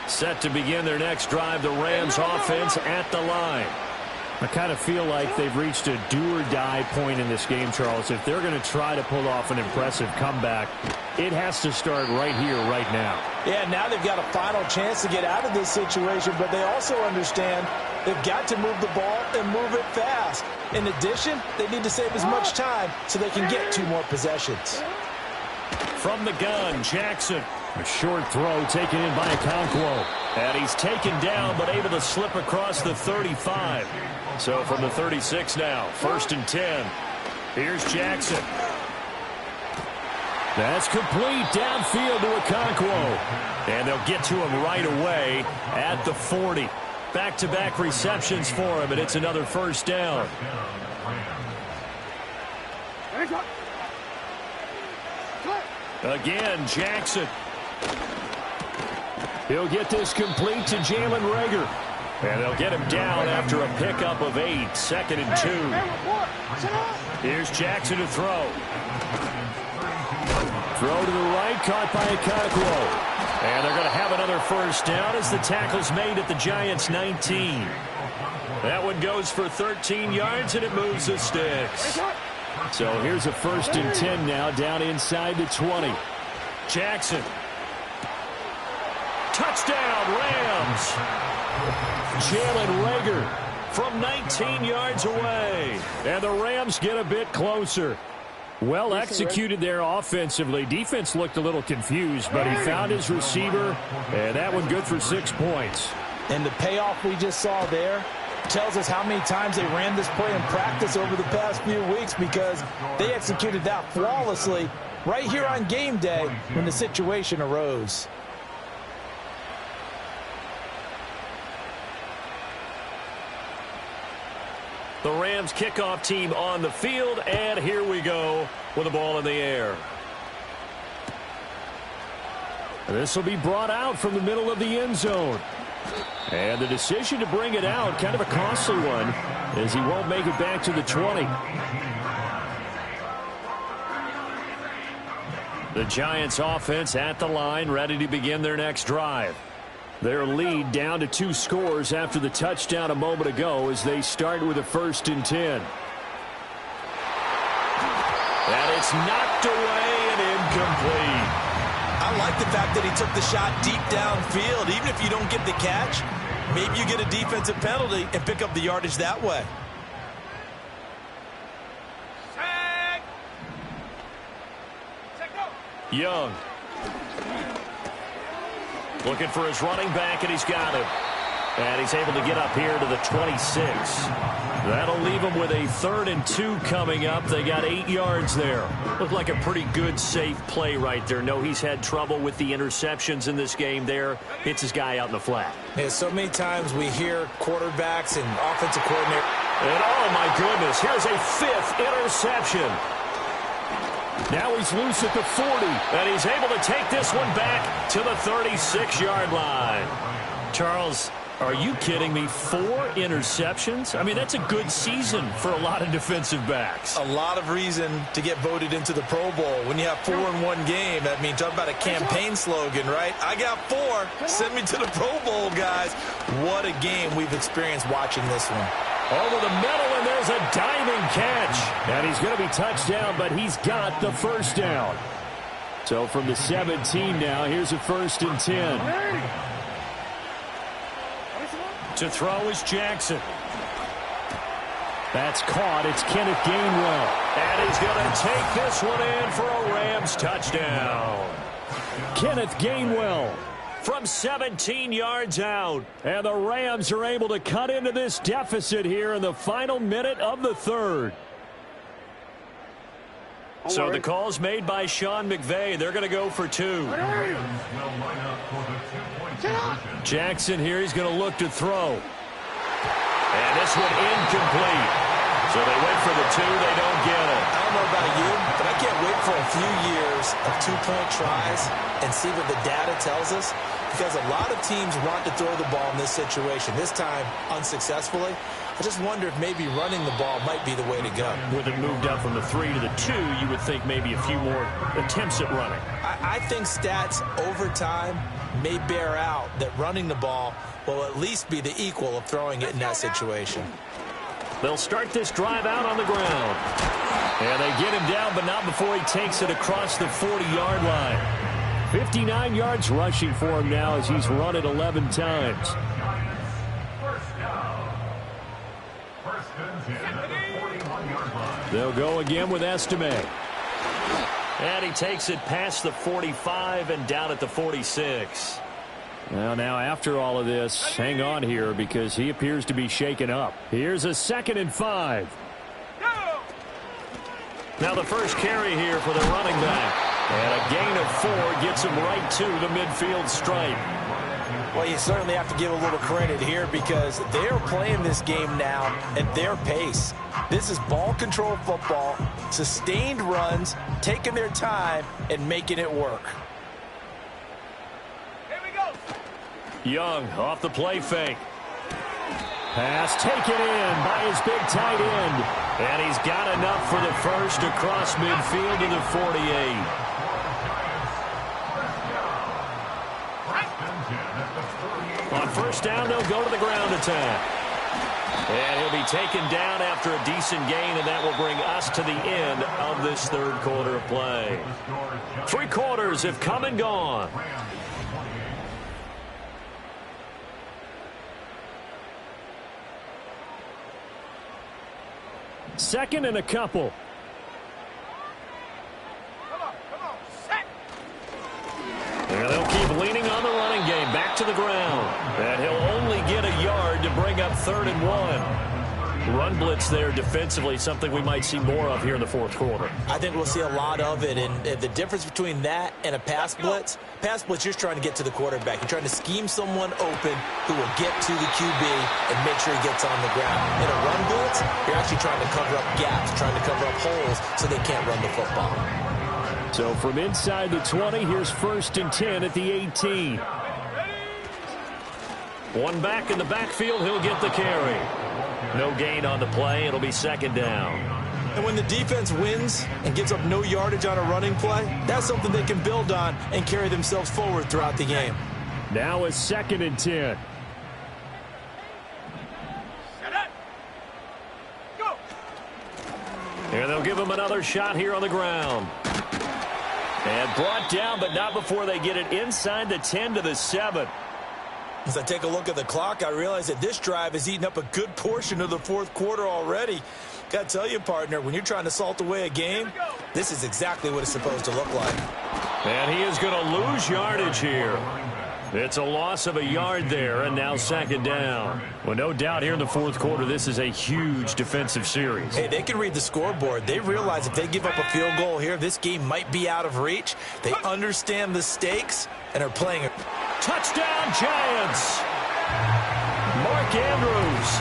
Set to begin their next drive, the Rams offense at the line. I kind of feel like they've reached a do-or-die point in this game, Charles. If they're going to try to pull off an impressive comeback, it has to start right here, right now. Yeah, now they've got a final chance to get out of this situation, but they also understand they've got to move the ball and move it fast. In addition, they need to save as much time so they can get 2 more possessions. From the gun, Jackson. A short throw taken in by Okonkwo. And he's taken down, but able to slip across the 35. So from the 36 now, 1st and 10. Here's Jackson. That's complete downfield to Okonkwo. And they'll get to him right away at the 40. Back-to-back receptions for him, and it's another 1st down. Again, Jackson. He'll get this complete to Jalen Reagor. And they'll get him down after a pickup of 8, 2nd and 2. Here's Jackson to throw. Throw to the right, caught by Okonkwo. And they're going to have another 1st down as the tackle's made at the Giants' 19. That one goes for 13 yards, and it moves the sticks. So here's a 1st and 10 now, down inside the 20. Jackson. Touchdown, Rams. Jalen Reagor from 19 yards away. And the Rams get a bit closer. Well executed there offensively. Defense looked a little confused, but he found his receiver, and that one good for 6 points. And the payoff we just saw there tells us how many times they ran this play in practice over the past few weeks, because they executed that flawlessly right here on game day when the situation arose. The Rams kickoff team on the field, and here we go with the ball in the air. This will be brought out from the middle of the end zone. And the decision to bring it out, kind of a costly one, as he won't make it back to the 20. The Giants offense at the line, ready to begin their next drive. Their lead down to 2 scores after the touchdown a moment ago as they start with a 1st and 10. And it's knocked away and incomplete. I like the fact that he took the shot deep downfield. Even if you don't get the catch, maybe you get a defensive penalty and pick up the yardage that way. Young. Looking for his running back, and he's got him. And he's able to get up here to the 26. That'll leave him with a 3rd and 2 coming up. They got 8 yards there. Looked like a pretty good, safe play right there. No, he's had trouble with the interceptions in this game there. Hits his guy out in the flat. Yeah, so many times we hear quarterbacks and offensive coordinator. And oh, my goodness, here's a 5th interception. Now he's loose at the 40, and he's able to take this one back to the 36-yard line. Charles, are you kidding me? 4 interceptions? I mean, that's a good season for a lot of defensive backs. A lot of reason to get voted into the Pro Bowl. When you have 4 in one game, I mean, talk about a campaign slogan, right? I got 4. Send me to the Pro Bowl, guys. What a game we've experienced watching this one. Over the middle, and there's a diving catch. And he's going to be touchdown, but he's got the 1st down. So from the 17 now, here's a 1st and 10. To throw is Jackson. That's caught. It's Kenneth Gainwell. And he's going to take this one in for a Rams touchdown. Kenneth Gainwell, from 17 yards out. And the Rams are able to cut into this deficit here in the final minute of the third. So the call's made by Sean McVay. They're going to go for 2. Jackson here, he's going to look to throw. And this one incomplete. So they went for the 2, they don't get it. I don't know about you, but I can't wait for a few years of two-point tries and see what the data tells us, because a lot of teams want to throw the ball in this situation, this time unsuccessfully. I just wonder if maybe running the ball might be the way to go. With it moved up from the 3 to the 2, you would think maybe a few more attempts at running. I think stats over time may bear out that running the ball will at least be the equal of throwing it in that situation. They'll start this drive out on the ground. And they get him down, but not before he takes it across the 40-yard line. 59 yards rushing for him now as he's run it 11 times. They'll go again with Estime. And he takes it past the 45 and down at the 46. Well, now after all of this, hang on here because he appears to be shaken up. Here's a 2nd and 5. Now the first carry here for the running back. And a gain of 4 gets him right to the midfield stripe. Well, you certainly have to give a little credit here because they're playing this game now at their pace. This is ball control football, sustained runs, taking their time, and making it work. Here we go. Young off the play fake. Pass taken in by his big tight end. And he's got enough for the first across midfield to the 48. On first down, they'll go to the ground attack. And he'll be taken down after a decent gain, and that will bring us to the end of this third quarter of play. 3 quarters have come and gone. Second and a couple. Come on, set. And they'll keep leaning on the running game. Back to the ground. And he'll only get a yard to bring up 3rd and 1. Run blitz there defensively, something we might see more of here in the fourth quarter. I think we'll see a lot of it, and the difference between that and a pass blitz, you're just trying to get to the quarterback. You're trying to scheme someone open who will get to the QB and make sure he gets on the ground. In a run blitz, you're actually trying to cover up gaps, trying to cover up holes so they can't run the football. So from inside the 20, here's 1st and 10 at the 18. One back in the backfield, he'll get the carry. No gain on the play. It'll be 2nd down. And when the defense wins and gives up no yardage on a running play, that's something they can build on and carry themselves forward throughout the game. Now a 2nd and 10. Set up. Go. And they'll give him another shot here on the ground. And brought down, but not before they get it inside the 10 to the 7. As I take a look at the clock, I realize that this drive has eaten up a good portion of the fourth quarter already. Got to tell you, partner, when you're trying to salt away a game, this is exactly what it's supposed to look like. And he is going to lose yardage here. It's a loss of a yard there, and now 2nd down. Well, no doubt here in the fourth quarter, this is a huge defensive series. Hey, they can read the scoreboard. They realize if they give up a field goal here, this game might be out of reach. They understand the stakes and are playing it. Touchdown, Giants! Mark Andrews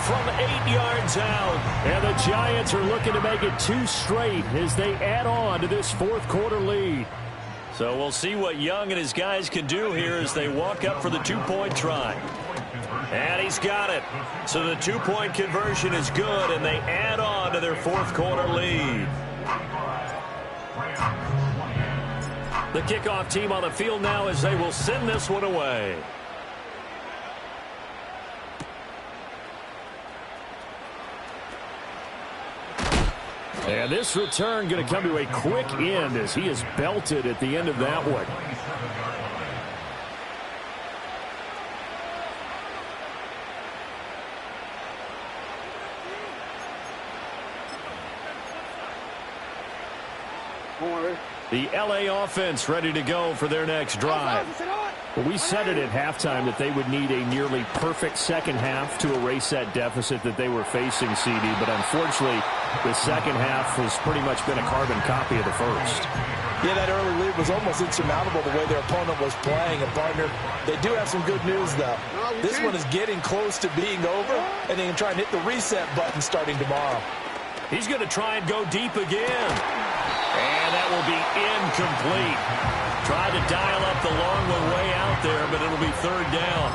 from 8 yards out. And the Giants are looking to make it 2 straight as they add on to this fourth quarter lead. So we'll see what Young and his guys can do here as they walk up for the 2-point try. And he's got it. So the 2-point conversion is good, and they add on to their fourth quarter lead. The kickoff team on the field now as they will send this one away. And this return going to come to a quick end as he is belted at the end of that one. The LA offense ready to go for their next drive. Well, we said it at halftime that they would need a nearly perfect second half to erase that deficit that they were facing, CD. But unfortunately, the second half has pretty much been a carbon copy of the first. Yeah, that early lead was almost insurmountable the way their opponent was playing. And, partner, they do have some good news, though. This one is getting close to being over, and they can try and hit the reset button starting tomorrow. He's going to try and go deep again. And that will be incomplete. Tried to dial up the long one way out there, but it'll be third down.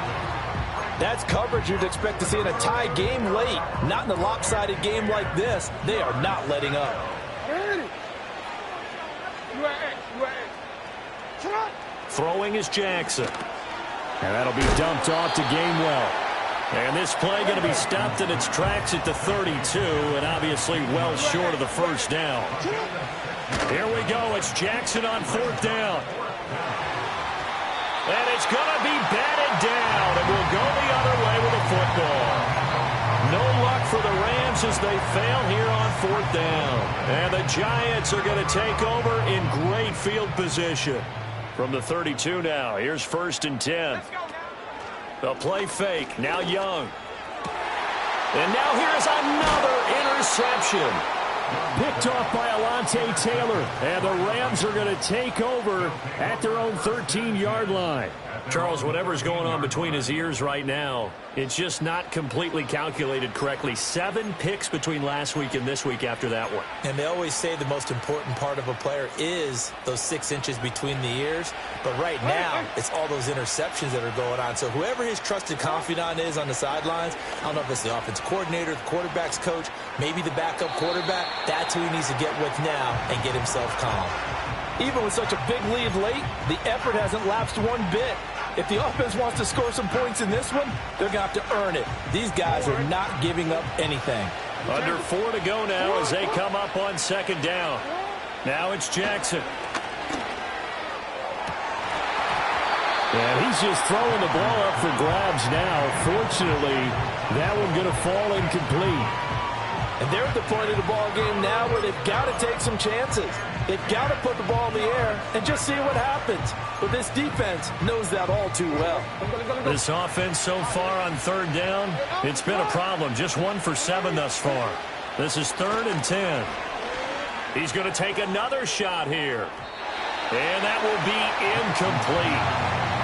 That's coverage you'd expect to see in a tie game late. Not in a lopsided game like this. They are not letting up. Throwing is Jackson. And that'll be dumped off to Gainwell. And this play going to be stopped in its tracks at the 32, and obviously well short of the first down. Here we go. It's Jackson on fourth down. And it's going to be batted down, and we'll go the other way with the football. No luck for the Rams as they fail here on fourth down. And the Giants are going to take over in great field position. From the 32 now, here's 1st and 10. The play fake, now Young. And now here's another interception. Picked off by Alontae Taylor. And the Rams are going to take over at their own 13-yard line. Charles, whatever's going on between his ears right now, it's just not completely calculated correctly. 7 picks between last week and this week after that one. And they always say the most important part of a player is those 6 inches between the ears. But right now, it's all those interceptions that are going on. So whoever his trusted confidant is on the sidelines, I don't know if it's the offense coordinator, the quarterback's coach, maybe the backup quarterback, that's who he needs to get with now and get himself calm. Even with such a big lead late, the effort hasn't lapsed one bit. If the offense wants to score some points in this one, they're going to have to earn it. These guys are not giving up anything. Under 4 to go now as they come up on second down. Now it's Jackson. And he's just throwing the ball up for grabs now. Fortunately, that one going to fall incomplete. And they're at the point of the ball game now where they've got to take some chances. They've got to put the ball in the air and just see what happens. But this defense knows that all too well. This offense so far on third down, it's been a problem. Just 1 for 7 thus far. This is 3rd and 10. He's going to take another shot here. And that will be incomplete.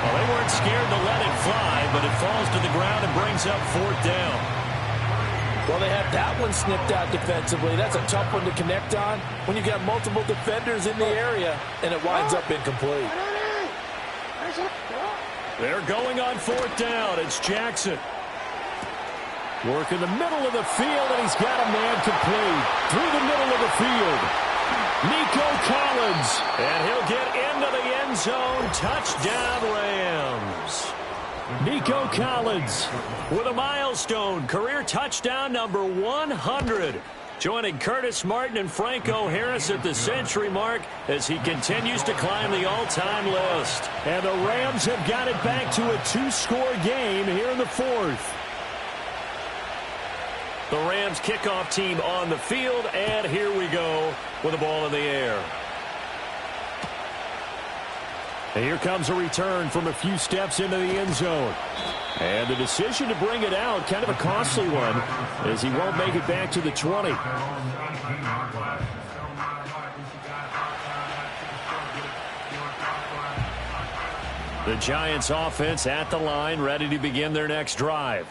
Well, they weren't scared to let it fly, but it falls to the ground and brings up 4th down. Well, they had that one snipped out defensively. That's a tough one to connect on when you got multiple defenders in the area, and it winds up incomplete. They're going on 4th down. It's Jackson. Work in the middle of the field, and he's got a man complete. Through the middle of the field. Nico Collins. And he'll get into the end zone. Touchdown, Rams. Nico Collins with a milestone career touchdown number 100, joining Curtis Martin and Franco Harris at the century mark as he continues to climb the all-time list. And the Rams have got it back to a 2-score game here in the 4th. The Rams kickoff team on the field, and here we go with the ball in the air. And here comes a return from a few steps into the end zone. And the decision to bring it out, kind of a costly one, as he won't make it back to the 20. The Giants offense at the line, ready to begin their next drive.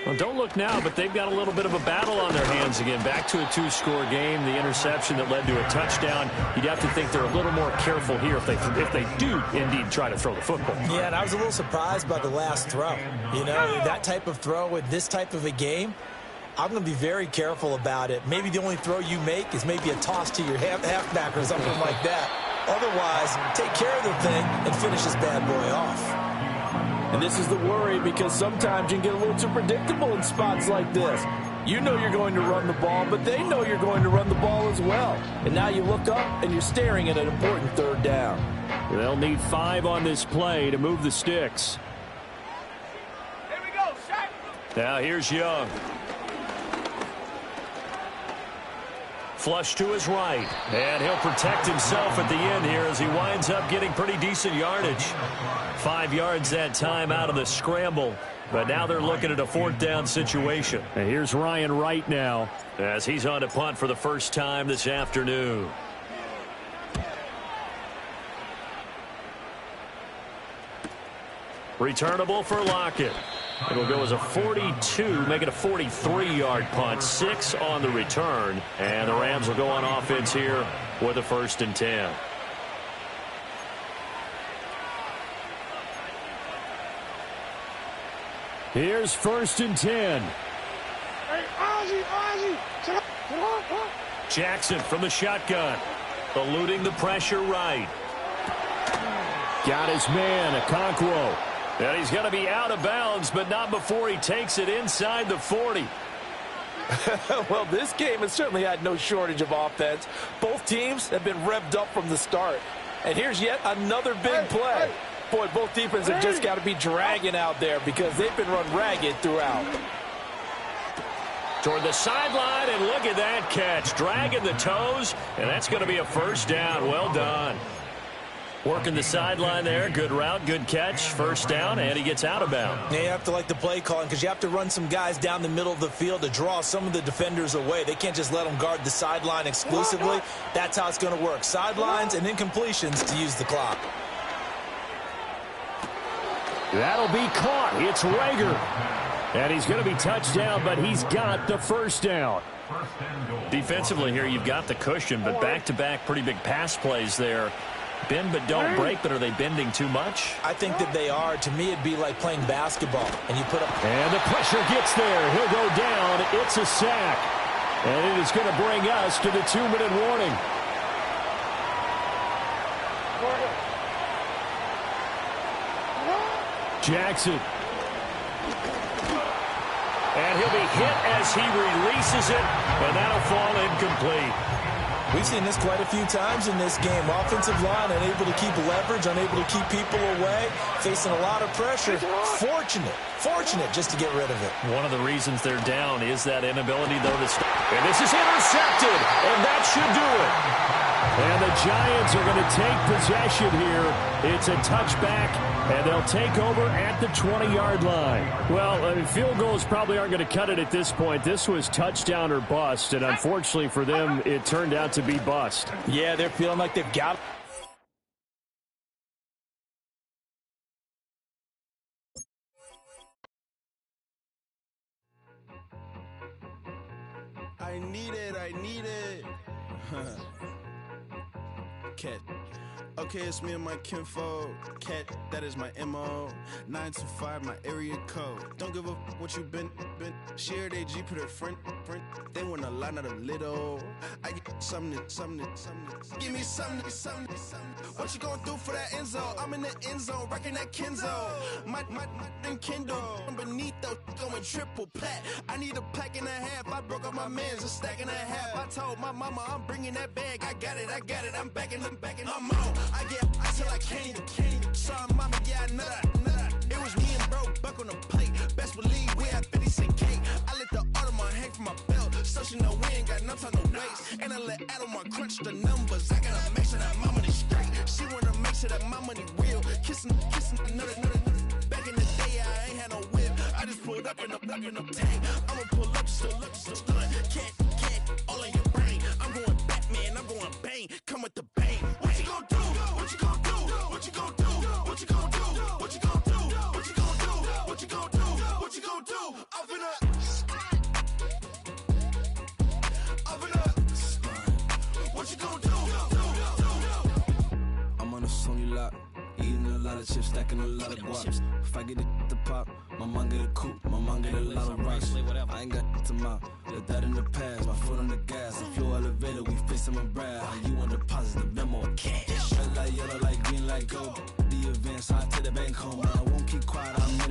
Well, don't look now, but they've got a little bit of a battle on their hands again. Back to a 2-score game. The interception that led to a touchdown. You'd have to think they're a little more careful here if they do indeed try to throw the football. Yeah, and I was a little surprised by the last throw. You know, that type of throw with this type of a game, I'm going to be very careful about it. Maybe the only throw you make is maybe a toss to your halfback or something like that. Otherwise, take care of the thing and finish this bad boy off. And this is the worry because sometimes you can get a little too predictable in spots like this. You know you're going to run the ball, but they know you're going to run the ball as well. And now you look up and you're staring at an important 3rd down. They'll need 5 on this play to move the sticks. Here we go, set. Now here's Young. Flush to his right. And he'll protect himself at the end here as he winds up getting pretty decent yardage. 5 yards that time out of the scramble. But now they're looking at a 4th down situation. And here's Ryan Wright now, as he's on to punt for the first time this afternoon. Returnable for Lockett. It'll go as a 42, make it a 43-yard punt. 6 on the return. And the Rams will go on offense here with a 1st and 10. Here's 1st and 10. Jackson from the shotgun. Eluding the pressure right. Got his man, Okonkwo. And he's going to be out of bounds, but not before he takes it inside the 40. Well, this game has certainly had no shortage of offense. Both teams have been revved up from the start. And here's yet another big play. Boy, both defenses have just got to be dragging out there because they've been run ragged throughout. Toward the sideline, and look at that catch. Dragging the toes, and that's going to be a 1st down. Well done. Working the sideline there. Good route, good catch. 1st down, and he gets out of bounds. Yeah, you have to like the play calling because you have to run some guys down the middle of the field to draw some of the defenders away. They can't just let them guard the sideline exclusively. That's how it's going to work. Sidelines and incompletions to use the clock. That'll be caught. It's Rager. And he's going to be touched down, but he's got the 1st down. Defensively here, you've got the cushion, but back-to-back pretty big pass plays there. Bend but don't break, but are they bending too much? I think that they are. To me, it'd be like playing basketball. And you put up... And the pressure gets there. He'll go down. It's a sack. And it is going to bring us to the 2-minute warning. Jackson. And he'll be hit as he releases it, and that'll fall incomplete. We've seen this quite a few times in this game. Offensive line unable to keep leverage, unable to keep people away, facing a lot of pressure. Fortunate just to get rid of it. One of the reasons they're down is that inability, though, to stop. And this is intercepted, and that should do it. And the Giants are going to take possession here. It's a touchback, and they'll take over at the 20-yard line. Well, field goals probably aren't going to cut it at this point. This was touchdown or bust, and unfortunately for them, it turned out to be bust. Yeah, they're feeling like they've got... I need it. Cat. Okay, it's me and my kinfolk. Cat, that is my MO. 925, my area code. Don't give a what you been. Share they G, put her friend. They want a lot, not a little. I get something. Give me something. What you gonna do for that end zone? I'm in the end zone, rocking that Kenzo. My Kindle. I'm beneath though, going triple plat. I need a pack and a half. I broke up my mans, a stack and a half. I told my mama I'm bringing that bag. I got it. I'm backing, I'm on. I till I can't. Sorry, mama, yeah, I know that. It was me and bro, buck on the plate. Best believe we had 50 cent cake. I let the Audemars hang from my belt, so she know we ain't got no time to waste. And I let Audemars crunch the numbers. I gotta make sure that my money straight. She wanna make sure that my money real. Kissing another. Back in the day, I ain't had no whip. I just pulled up in the tank. I'ma pull up just to look stun. Can't, all in your brain. I'm going Batman, I'm going bang. Come with the bang. What you gonna do? What you gonna do? What you gonna do? What you gonna do? What you gonna do? What you gonna do? What you gonna do? What you gonna do? Up in a what you gonna do? I'm on a Sony lot, eating a lot of chips, stacking a lot of guaps. If I get it to pop, my mom get a coupe, my mom get a lot of rice. I ain't got to mouth, let that in the past. My foot on the gas, a flow elevator, we facing my brand. How you want deposit the memo of cash? Red light, yellow light, green light, gold. The events, I take the bank home. I won't keep quiet, I'm in it.